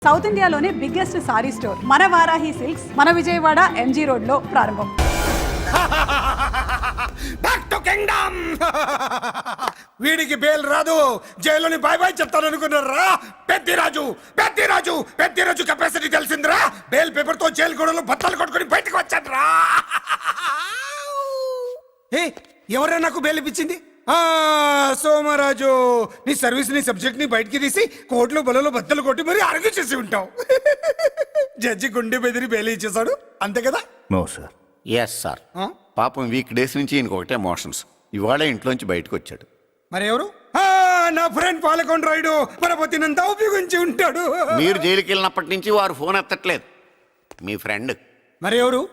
South ఇండియాలోనే biggest sorry store మన Varahi silks మన విజయవాడ ఎంజీ రోడ్ లో ప్రారంభం. Back to Kingdom. వీడికి బెయిల్ రాదు, జైల్లోని బాయ్ బాయ్ చెప్తాను అనుకున్నారా? పెద్దిరాజు కెపాసిటీ తెలిసిందిరా. బెయిల్ పేపర్ తో జైలు గోడలు బట్టలు కొట్టుకుని బయటకు వచ్చాడ్రా. ఎవరా నాకు బెయిల్ ఇప్పించింది? సోమరాజు, నీ సర్వీస్ నీ సబ్జెక్ట్ ని బయటికి తీసి కోట్లు బలలో బద్దలు కొట్టి మరి అరుగు చేసి ఉంటావు. జడ్జి గుండె బెదిరి బెయిల్ ఇచ్చేసాడు, అంతే కదా? No sir. Yes sir. పాపం వీక్ డేస్ నుంచి ఈయనకు ఒకటే మోషన్స్. ఇవాళ ఇంట్లోంచి బయటకు వచ్చాడు. మరి ఎవరు? నా ఫ్రెండ్ పాలకొండ రాయుడు మన పొత్తినంతా ఉపయోగించి ఉంటాడు. మీరు జైలుకి వెళ్ళినప్పటి నుంచి వారు ఫోన్ ఎత్తట్లేదు. మీ ఫ్రెండ్. మరి ఎవరు?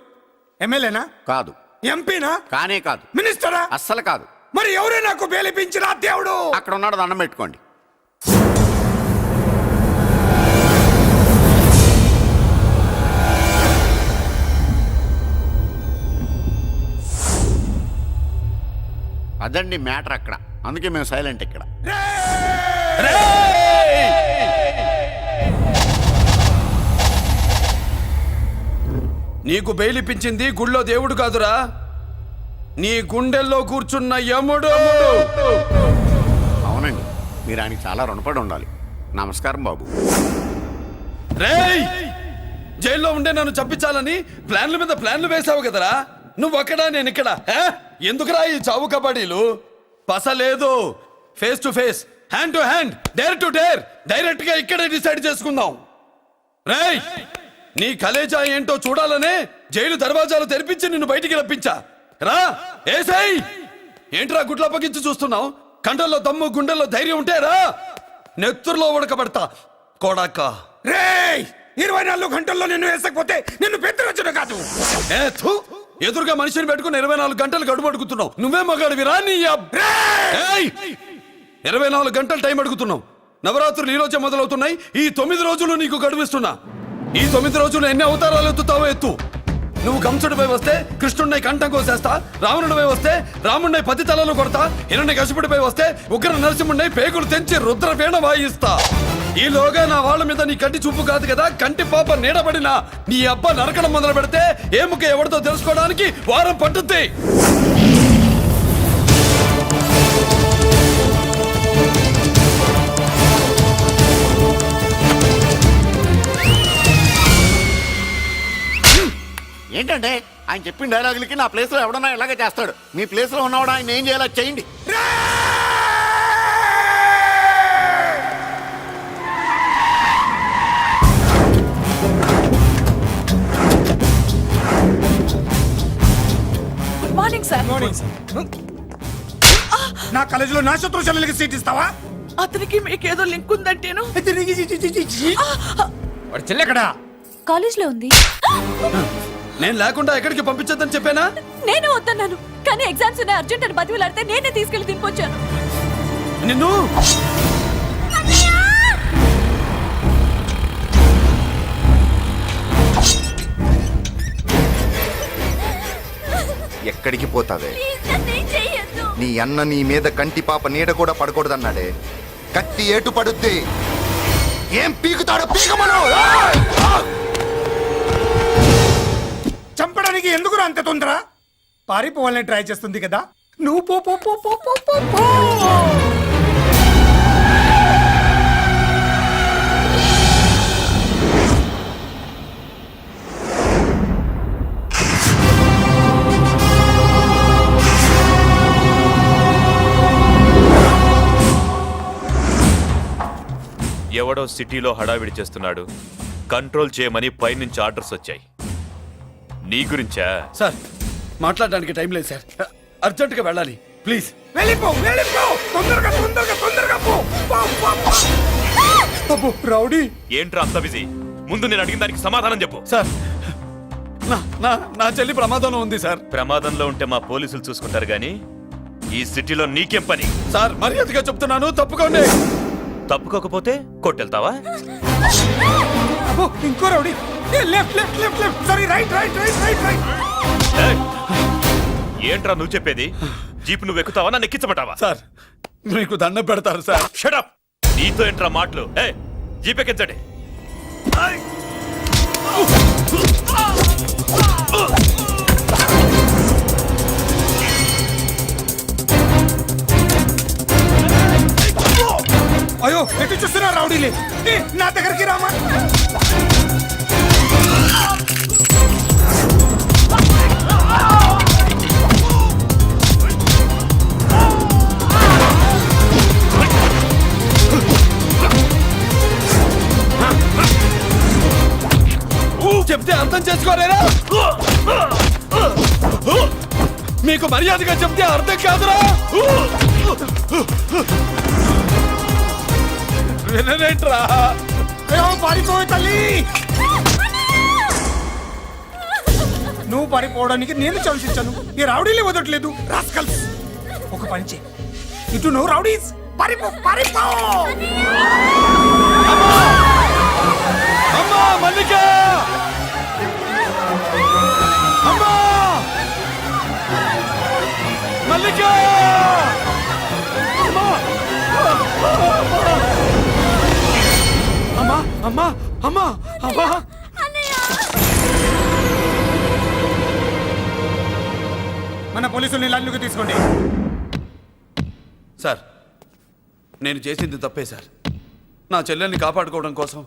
ఎమ్మెల్యేనా? కాదు. ఎంపీనా? కానే కాదు. మినిస్టరా? అస్సలు కాదు. మరి ఎవరే నాకు బేలిపించిన దేవుడు? అక్కడ ఉన్నాడు, దండం పెట్టుకోండి. అదండి మ్యాటర్ అక్కడ. అందుకే మేము సైలెంట్ ఇక్కడ. నీకు బెయిలిపించింది గుళ్ళో దేవుడు కాదురా, నీ గుండెల్లో కూర్చున్న యముడు. అవునండి, మీరు ఆయనకి చాలా రుణపడి ఉండాలి. నమస్కారం బాబు. రేయ్, జైల్లో ఉండే నన్ను చంపించాలని ప్లాన్ల మీద ప్లాన్లు వేసావు కదరా. నువ్వక్కడా నేను ఇక్కడ. ఎందుకురా ఈ చావు కబడ్డీలు? పసలేదు. Face to face, hand to hand, dare to dare, direct గా ఇక్కడే డిసైడ్ చేసుకుందాం. రేయ్, నీ కలేజా ఏంటో చూడాలనే జైలు దర్వాజాలు తెరిపించి నిన్ను బయటికి రప్పించా. రా ఏసై. ఏంట్రా గుడ్లప్పగించి చూస్తున్నావు? కండల్లో దమ్ము, గుండెల్లో ధైర్యం ఉంటే రా. నెత్తురులో ఉడకబడతా కొడాక. రేయ్, 24 గంటల్లో నిన్ను వేసకపోతే నిన్ను పెద్దరొచ్చుడు కాదు. ఎదురుగా మనిషిని పెట్టుకుని 24 గంటలు గడుపు అడుగుతున్నావు. నువ్వే మగాడివిరా? నీ 24 గంటలు టైం అడుగుతున్నావు. నవరాత్రులు ఈ రోజే మొదలవుతున్నాయి. ఈ 9 రోజులు నీకు గడువిస్తున్నా. ఈ 9 రోజులు ఎన్ని అవతారాలు ఎత్తుతావో ఎత్తు. నువ్వు కంసుడిపై వస్తే కృష్ణుడిని కంఠం కోసేస్తా, రావణుడిపై వస్తే రాముడిని 10 తలలు కొడతా, హిరణ్యకశిపుడిపై వస్తే ఉగ్ర నరసింహుడిని పేగులు తెంచి రుద్రవీణ వాయిస్తా. ఈలోగా నా వాళ్ళ మీద నీ కంటి చూపు కాదు కదా, కంటి పాప నీడబడినా నీ అబ్బ నరకడం మొదలు పెడితే ఏముక ఎవరితో తెలుసుకోవడానికి వారం పట్టుద్ది. ఏంటంటే ఆయన చెప్పిన డైలాగులకి నా ప్లేస్ లో ఎవడన్నా ఇలాగే చేస్తాడు. మీ ప్లేస్ లో ఉన్నవాడు ఆయన ఏం చేయాలో చేయండి. Good morning sir. నా కాలేజీలో నా శత్రుశాలకి సీట్ ఇస్తావా? అతనికి మీకేదో లింక్ ఉందంటేను. వాడు చెల్లెక్కడా? కాలేజ్ లో ఉంది. నేను లేకుండా ఎక్కడికి పంపించద్దని చెప్పానా? నేను వద్దన్నాను, కానీ ఎగ్జామ్స్ ఉన్నాయి అర్జెంట్ అని బతిలాడితే నేనే తీసుకెళ్లి దింపొచ్చాను. నిన్ను ఎక్కడికి పోతావే? నీ అన్న నీ మీద కంటి పాప నీడ కూడా పడకూడదన్నాడే. కత్తి ఏటు పడుద్ది. ఏం పీకుతాడో పీకమను. చంపడానికి ఎందుకు అంత తొందర? పారిపోవాలని ట్రై చేస్తుంది కదా. నువ్వు పో పో పో పో పో పో పో. ఎవడో సిటీలో హడావిడి చేస్తున్నాడు, కంట్రోల్ చేయమని పైనుంచి ఆర్డర్స్ వచ్చాయి. నీ గురించా? సార్, మాట్లాడడానికి టైం లేదు సార్. అర్జెంట్ గా వెళ్ళాలి, ప్లీజ్. వెళ్ళిపో వెళ్ళిపో, తొందరగా తొందరగా తొందరగా పో. అబ్బో రౌడీ. ఏంట్రా అంత బిజీ? ముందు నేను అడిగిన దానికి సమాధానం చెప్పు. సార్, నా చెల్లి ప్రమాదంలో ఉంది సార్. ప్రమాదంలో ఉంటే మా పోలీసులు చూసుకుంటారు గానీ ఈ సిటీలో నీకేం పని? సార్, మర్యాదగా చెప్తున్నాను, తప్పుకోండి. తప్పుకోకపోతే కొట్టెళ్తావా? అబ్బో ఇంకో rowdy. Left left left left, sorry right right right right right. ఏంట్రా నువ్వు చెప్పేది? జీప్ నువ్వు ఎక్కుతావా, నన్ను ఎక్కించబట్టావా? సార్, మీకు దండం పెడతారు సార్. Shut up. నీతో ఏంట్రా మాటలు? జీప్ ఎక్కించండి. నా దగ్గరికి రామా. చెప్తే అర్థం చేసుకోలేరా? మీకు మర్యాదగా చెప్తే అర్థం కాదురా? వినరేంట్రా? పారిపోయి తల్లి, నువ్వు పారిపోవడానికి నేను ఛాన్స్ ఇచ్చాను. ఈ రౌడీలే వదలట్లేదు. రాస్కల్స్, ఒక పని చేయి, ఇటు నువ్వు రౌడీస్ పారిపో పారిపో. అమ్మా మల్లిక! అమ్మా మల్లిక! అమ్మా అమ్మా అమ్మా అమ్మా! మన పోలీసుల్ని లైన్లోకి తీసుకోండి. సార్, నేను చేసింది తప్పే సార్. నా చెల్లెల్ని కాపాడుకోవడం కోసం.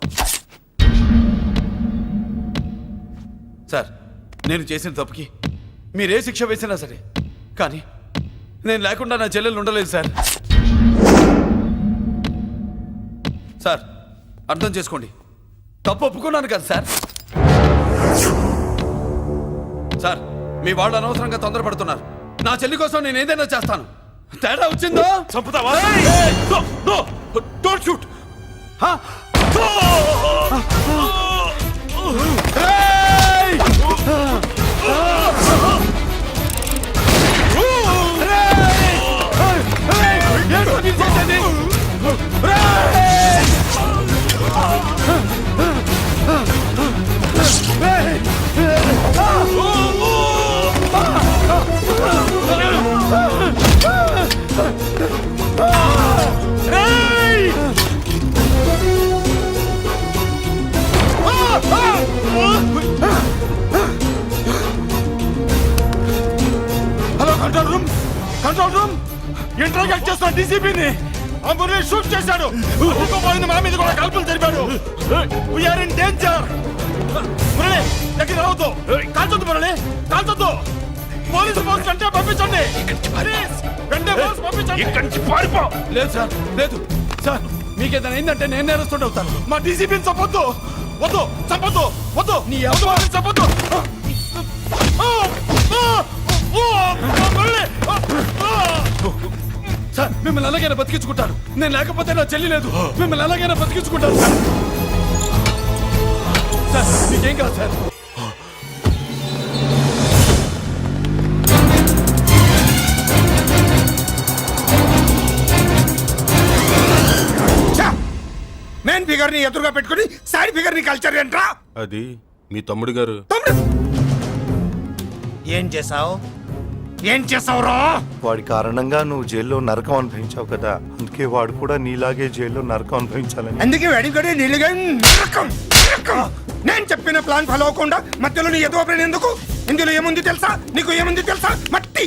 సార్, నేను చేసిన తప్పుకి మీరే శిక్ష వేసినా సరే, కానీ నేను లేకుండా నా చెల్లెలు ఉండలేదు సార్. సార్, అర్థం చేసుకోండి. తప్పు ఒప్పుకున్నాను కదా సార్. సార్, మీ వాళ్ళు అనవసరంగా తొందరపడుతున్నారు. నా చెల్లి కోసం నేను ఏదైనా చేస్తాను. తేడా వచ్చిందో చంపుతావా? Don't shoot. Hello, control room, control room. Interrogate చేస్తున్న డీసీపీని అంబులెన్స్ షూట్ చేశాడు. ఇంకోపోయింది, మా మీద కూడా కాల్పులు జరిపాడు. We're in danger. మురళి, దగ్గర రావద్దు. కాల్చొద్దు మురళి, కాల్చొద్దు. పోలీసు ఫోర్స్ వెంటనే పంపించండి. వెంటనే ఫోర్స్ పంపించండి. ఇక్కడి నుంచి పారిపో. లేదు సార్, లేదు సార్. మీకేదైనా అయిందంటే నేను నేరస్తుండే అవుతాను. మా డీసీపీని చంపొద్దు. వద్దు, చంపొద్దు, వద్దు. నీ ఎవరు చంపొద్దు. సార్, మిమ్మల్ని అలాగైనా బతికించుకుంటాను. నేను లేకపోతే నా చెల్లి లేదు. మిమ్మల్ని అలాగైనా బతికించుకుంటాను సార్. సార్, మీకేం కాదు సార్. మెయిన్ ఫిగర్ ని ఎదురుగా పెట్టుకుని సైడ్ ఫిగర్ ని కల్చర్ ఏంట్రా? అది మీ తమ్ముడు గారు. ఏం చేసావు? ఏం చేసావురా? వాడి కారణంగా నువ్వు జైల్లో నరకం అనుభవించావు కదా, అందుకే వాడు కూడా నీలాగే జైల్లో నరకం అనుభవించాలని. అందుకే వెడిగడి నీళ్ళుగా నరకం నరకం. నేను చెప్పిన ప్లాన్ ఫాలో అవ్వకుండా మధ్యలో నీ ఎదురు ప్లాన్ ఎందుకు? ఇందులో ఏముంది తెలుసా? నీకు ఏముంది తెలుసా? మట్టి.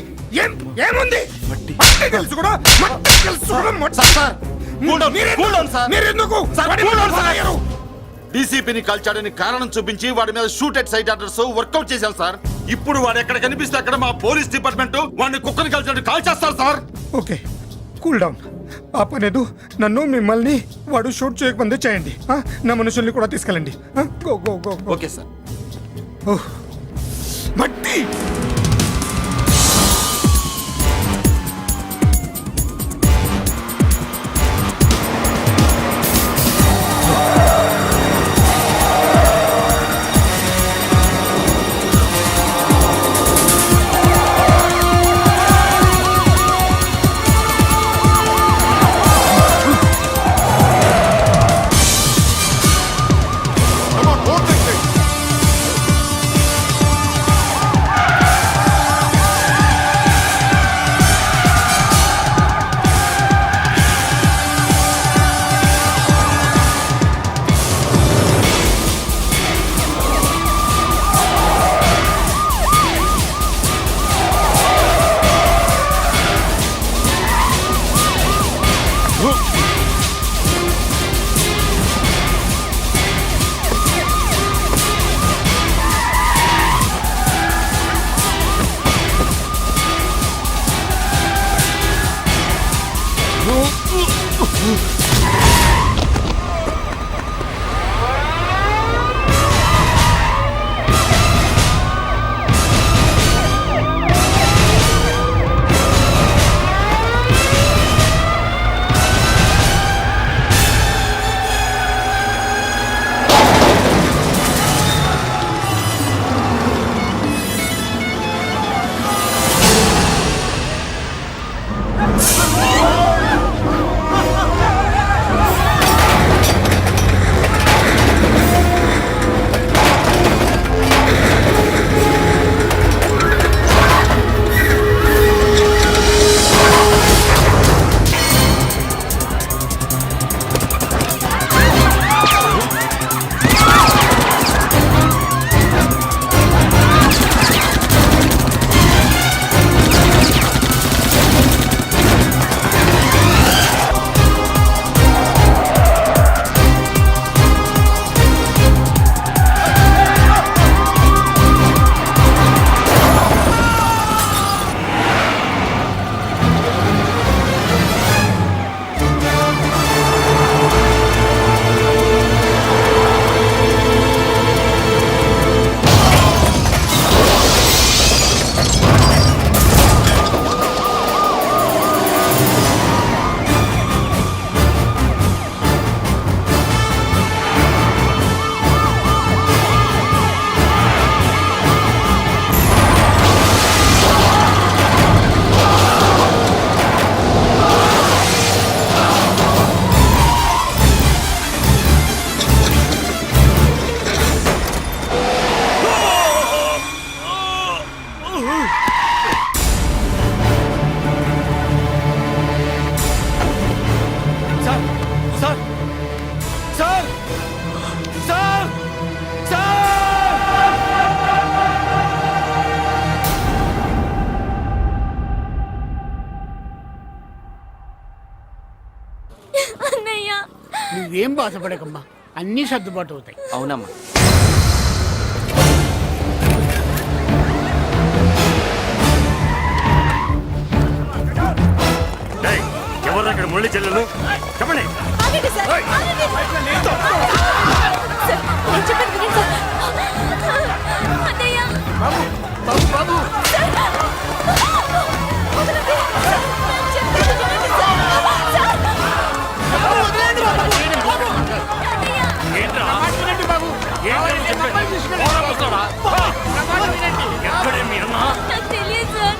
ఏముంది? మట్టి తెలుసు కూడా, మట్టి తెలుసు కూడా. మీరెందుకు డీసీపీని కాల్చాడని కారణం చూపించి వాడి మీద shoot at sight orders work out చేశారు సార్. ఇప్పుడు వాడు ఎక్కడ కనిపిస్తే అక్కడ మా పోలీస్ డిపార్ట్మెంట్ వాడిని కుక్కని కాల్చాడని కాల్ చేస్తారు సార్. Okay, cool down. ఆ పనేదు నన్ను మిమ్మల్ని వాడు షూట్ చేయకముందే చేయండి. నా మనుషుల్ని కూడా తీసుకెళ్ళండి. Go go go. Okay sir. మట్టి. అన్నయ్య నువ్వేం బాధపడకమ్మా, అన్నీ సర్దుబాటు అవుతాయి. అవునమ్మా. ఎవరు అక్కడ మురళి చెల్లెలు చెప్పండి. ఆగండి సార్, ఆగండి. సార్, నేను చెప్పేది వినండి సార్. అన్నయ్య. బాబు వదలండి. నేను చెప్పేది వినండి సార్. సార్. అన్నయ్య. నాకు తెలియదు సార్.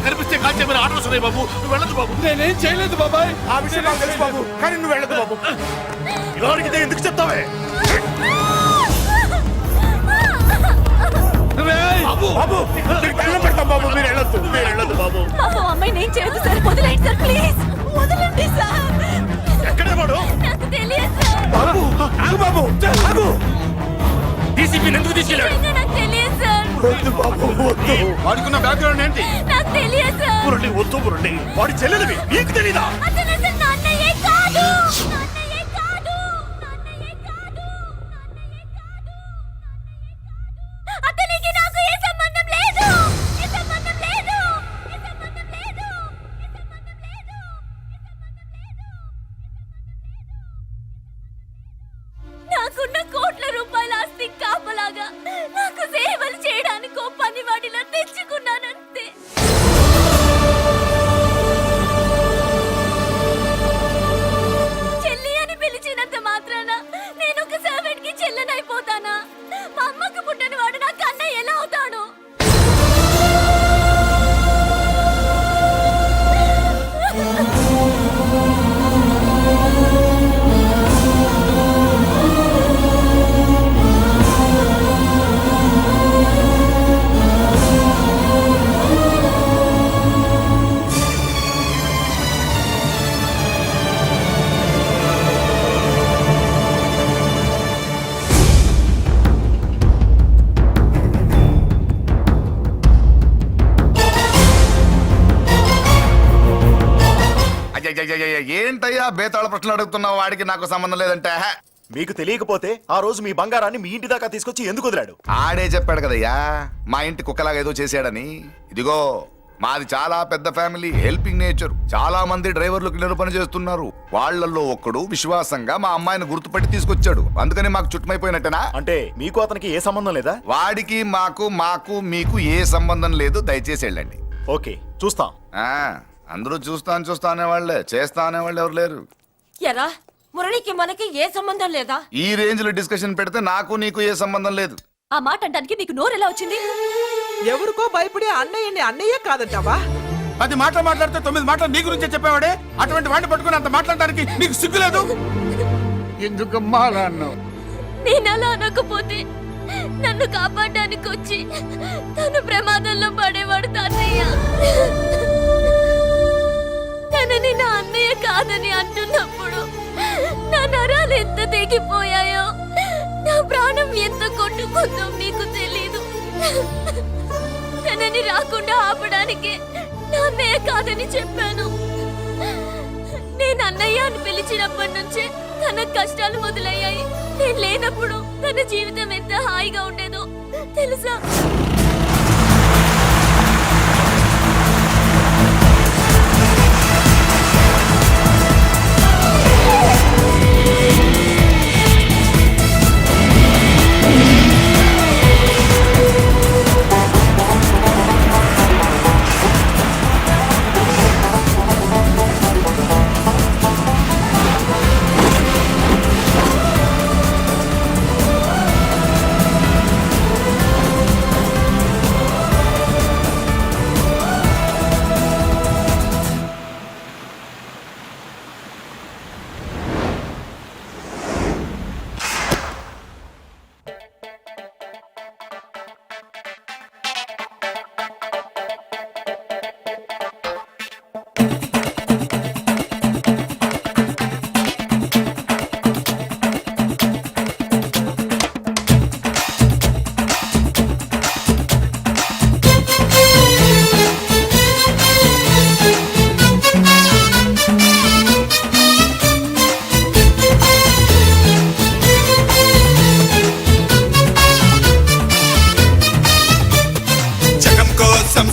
కనిపిస్తే కాల్చేమని ఆర్డర్స్ ఉన్నాయి బాబు. వెళ్ళదు బాబు. నేనేం చేయలేదు బాబాయ్. ఆ విషయం నాకు తెలుసు బాబు, కానీ నువ్వు వెళ్ళదు బాబు. ఇలాంటిదే ఎందుకు చెప్తావే? బాబు నీకు దండం పెడతాం బాబు, మీరు వెళ్ళొద్దు, మీరు వెళ్ళొద్దు బాబు. అమ్మాయి నేను చేయదు సార్. వదిలేండి సార్, ప్లీజ్ వదలండి సార్. ఎక్కడే వాడు? నాకు తెలియదు సార్. బాబు ఆగు బాబు, ఆగు. డీసీపీని ఎందుకు తీసుకెళ్ళాడు? నిజంగా నాకు తెలియదు సార్. వద్దు బాబు, వద్దు. వాడుకున్న బ్యాక్గ్రౌండ్ ఏంటి? నాకు తెలియదు సార్. మురళి వద్దు మురళి, వాడి చెల్లెలివి నీకు తెలీదా? అతను అసలు నా అన్నయ్యే కాదు. నా అన్నయ్యే కాదు. నా అన్నయ్యే కాదు. నా అన్నయ్యే కాదు. అతనికి నాకు ఏ సంబంధం లేదు. ఏ సంబంధం లేదు. ఏ సంబంధం లేదు. ఏ సంబంధం లేదు. నాకున్న కోట్ల రూపాయల ఆస్తి కాపలాగా నాకు సేవలు చేయడానికి ఓ పనివాడిలా తెచ్చుకున్నానంతే. చెల్లి అని పిలిచినంత మాత్రాన నేను ఒక సర్వెంట్ కి చెల్లెనైపోతానా? మా అమ్మకు పుట్టిన వాడు నా కన్నయ్య ఎలా అవుతాడు? ఏంటయ్యా బేతాళ ప్రశ్నలు అడుగుతున్నావు? వాడికి నాకు సంబంధం లేదంటే మీకు తెలియకపోతే ఆ రోజు మీ బంగారాన్ని మీ ఇంటి దాకా తీసుకొచ్చి ఎందుకు వదిలాడు? ఆడే చెప్పాడు కదయ్యా, మా ఇంటి కుక్కలాగా ఏదో చేశాడని. ఇదిగో మాది చాలా పెద్ద ఫ్యామిలీ, హెల్పింగ్ నేచర్. చాలా మంది డ్రైవర్లు క్లీనర్ పని చేస్తున్నారు. వాళ్ళల్లో ఒక్కడు విశ్వాసంగా మా అమ్మాయిని గుర్తుపట్టి తీసుకొచ్చాడు. అందుకని మాకు చుట్టమైపోయినట్టేనా? అంటే మీకు అతనికి ఏ సంబంధం లేదా? వాడికి మాకు మీకు ఏ సంబంధం లేదు. దయచేసి వెళ్ళండి. ఓకే, చూస్తాం. అందరూ చూస్తా అనేవాళ్లే, చేస్తా అనేవాళ్ళు ఎవరు లేరు. ఎరా మురళికి మనకి ఏ సంబంధం లేదా? ఈ రేంజ్ లో డిస్కషన్ పెడితే నాకు నీకు ఏ సంబంధం లేదు. ఆ మాట అంటానికి మీకు నోరు ఎలా వచ్చింది? ఎవరికో భయపడి అన్నయ్యని అన్నయ్య కాదంటావా? 10 మాటలు మాట్లాడితే 9 మాటలు నీ గురించే చెప్పేవాడే. అటువంటి వాడిని పట్టుకుని అంత మాట్లాడడానికి నీకు సిగ్గులేదు? ఎందుకమ్మా అలా అన్నావు? నేను అలా అనకపోతే నన్ను కాపాడడానికి వచ్చి తను ప్రమాదంలో పడేవాడు తాతయ్య. తనని నా అన్నయ్య కాదని అంటున్నప్పుడు నా నరాలు ఎంత తెగిపోయాయో, నా ప్రాణం ఎంత కొట్టుకుందో మీకు తెలీదు. తనని రాకుండా ఆపడానికి నా అన్నయ్య కాదని చెప్పాను. నేను అన్నయ్య అని పిలిచినప్పటి నుంచే తన కష్టాలు మొదలయ్యాయి. నేను లేనప్పుడు తన జీవితం ఎంత హాయిగా ఉండేదో తెలుసా?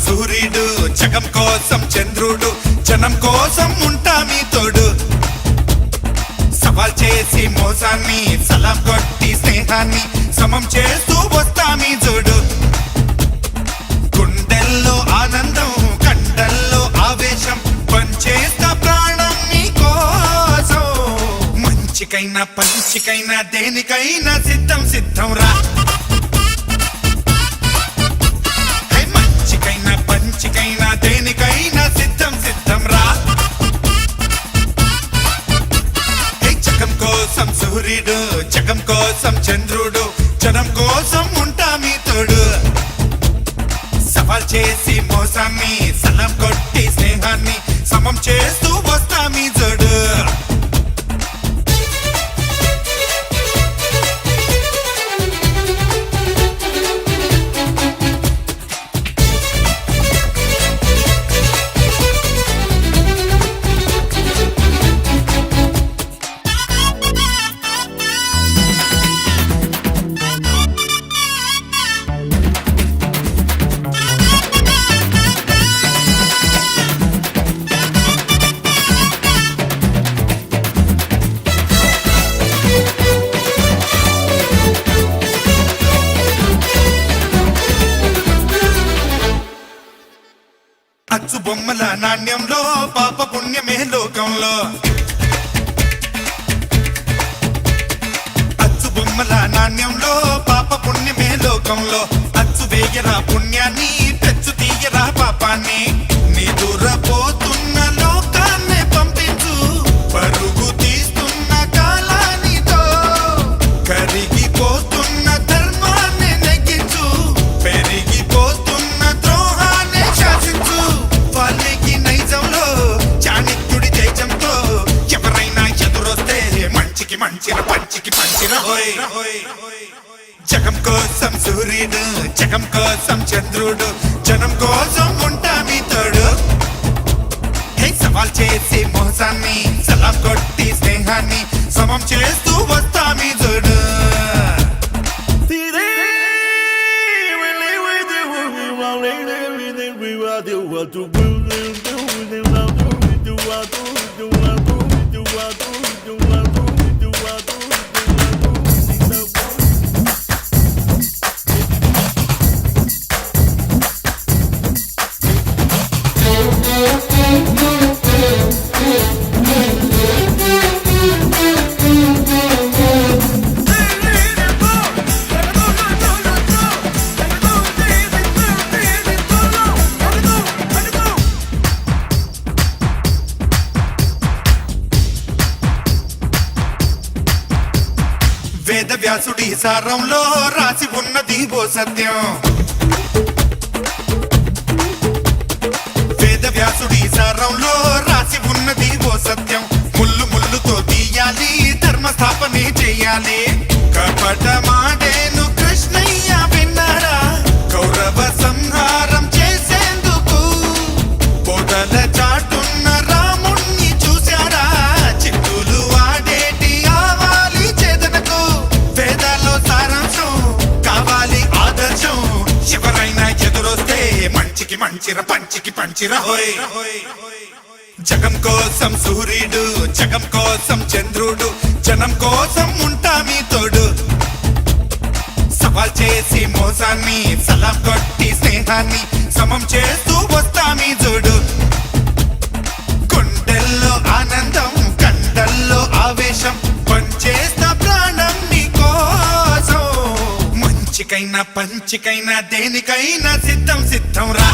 సూర్యుడు జగం కోసం చంద్రుడు, జనం కోసం ఉంటా మీ తోడు. సవాల్ చేసి మోసాన్ని, సలాం కొట్టి స్నేహాన్ని సమం చేస్తూ వస్తా మీ జోడు. గుండెల్లో ఆనందం, కండల్లో ఆవేశం, పంచేస్తా ప్రాణం మీ కోసం. మంచికైనా పంచికైనా దేనికైనా సిద్ధం సిద్ధం రా. పంచికైనా దేనికైనా సిద్ధం సిద్ధం రా. జగం కోసం సూర్యుడు, జగం కోసం చంద్రుడు, జనం కోసం ఉంటా మీ తోడు. సవాల్ చేసి మోసాన్ని, సలం కొట్టి స్నేహాన్ని సమం చేస్తూ వస్తా మీ జోడు. అచ్చు బొమ్మల నాణ్యంలో పాప పుణ్యమే లోకంలో. అచ్చు బొమ్మల నాణ్యంలో పాప పుణ్యమే లోకంలో. అచ్చు వేయరా పుణ్యాన్ని, తెచ్చు తీయరా పాపాన్ని. నీ దూరపోతున్న లోకాన్ని పంపించు, పరుగు తీస్తున్న కాలానితో. కరిగిపోతున్న ధర్మాన్ని నెగ్గించు, పెరిగిపోతున్న ద్రోహాన్ని శాసించు. వాళ్ళకి నైజంలో చాణిక్యుడి తేజంతో ఎవరైనా ఎదురొస్తే మంచికి మంచిర, పంచికి పంచిర. జగం కోసం సూర్యుడు, జగం కోసం చంద్రుడు, జనం కోసం ఉంటా మీ తోడు. సవాల్ చేసి మోసాన్ని, సలాం కొట్టి స్నేహాన్ని సమం చేస్తూ వస్తా మీ జోడు. We will do వేద వ్యాసుడి సారంలో రాసి ఉన్నది ఓ సత్యం వేద వ్యాసుడి సారంలో రాసి ఉన్నది ఓ సత్యం ముళ్ళు ముళ్ళుతో తీయాలి ధర్మ స్థాపనే చెయ్యాలి కపట మాడేను కృష్ణయ్య విన్నారా కౌరవ సంహారం చేసేందుకు పొదల చాటున్న రాముణ్ణి చూశారా చిక్కులు ఆడేటి ఆవాలి చేదనకు వేదాల్లో సారాంశం కావాలి ఆదర్శం ఎవరైనా ఎదురొస్తే మంచికి మంచిర పంచికి పంచిర హోయ్ జగం కోసం సూర్యుడు జగం కోసం చంద్రుడు జనం కోసం ఉంటా మీ తోడు సవాల్ చేసి మోసాన్ని సలాం కొట్టి స్నేహాన్ని సమం చేస్తూ వస్తా మీ జోడు గుండెల్లో ఆనందం కండల్లో ఆవేశం పంచేస్తా ప్రాణం మీ కోసం మంచికైనా పంచికైనా దేనికైనా సిద్ధం సిద్ధం రా